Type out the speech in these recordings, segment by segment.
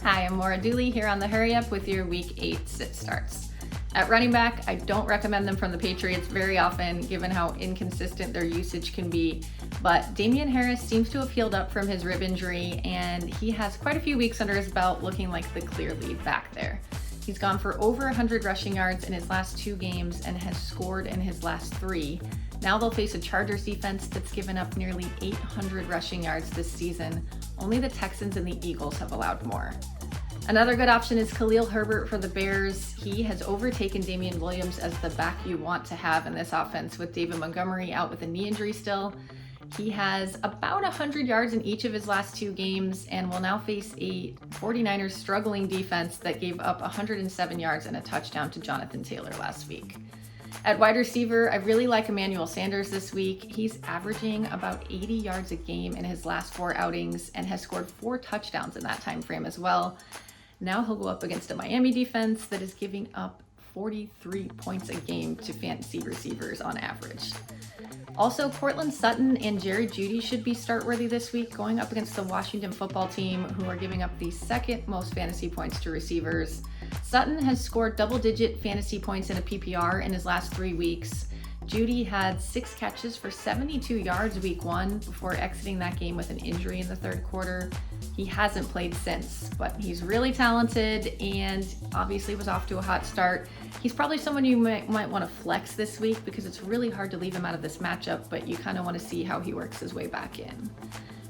Hi, I'm Maura Dooley here on the Hurry Up with your Week 8 sit starts. At running back, I don't recommend them from the Patriots very often given how inconsistent their usage can be, but Damian Harris seems to have healed up from his rib injury and he has quite a few weeks under his belt looking like the clear lead back there. He's gone for over 100 rushing yards in his last 2 games and has scored in his last 3. Now they'll face a Chargers defense that's given up nearly 800 rushing yards this season. Only the Texans and the Eagles have allowed more. Another good option is Khalil Herbert for the Bears. He has overtaken Damien Williams as the back you want to have in this offense with David Montgomery out with a knee injury still. He has about 100 yards in each of his last 2 games and will now face a 49ers struggling defense that gave up 107 yards and a touchdown to Jonathan Taylor last week. At wide receiver, I really like Emmanuel Sanders this week. He's averaging about 80 yards a game in his last 4 outings and has scored 4 touchdowns in that time frame as well. Now he'll go up against a Miami defense that is giving up 43 points a game to fantasy receivers on average. Also, Cortland Sutton and Judy should be start-worthy this week, going up against the Washington football team, who are giving up the second most fantasy points to receivers. Sutton has scored double-digit fantasy points in a PPR in his last 3 weeks. Judy had 6 catches for 72 yards week 1 before exiting that game with an injury in the 3rd quarter. He hasn't played since, but he's really talented and obviously was off to a hot start. He's probably someone you might want to flex this week because it's really hard to leave him out of this matchup, but you kind of want to see how he works his way back in.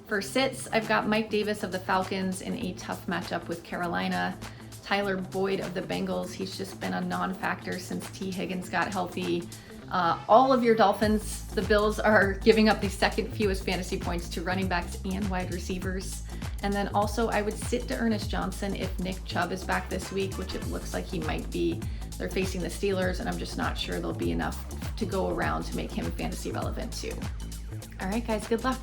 For sits, I've got Mike Davis of the Falcons in a tough matchup with Carolina. Tyler Boyd of the Bengals, he's just been a non-factor since T. Higgins got healthy. All of your Dolphins, the Bills are giving up the second fewest fantasy points to running backs and wide receivers. And then also I would sit to Ernest Johnson if Nick Chubb is back this week, which it looks like he might be. They're facing the Steelers and I'm just not sure there'll be enough to go around to make him fantasy relevant too. All right guys, good luck.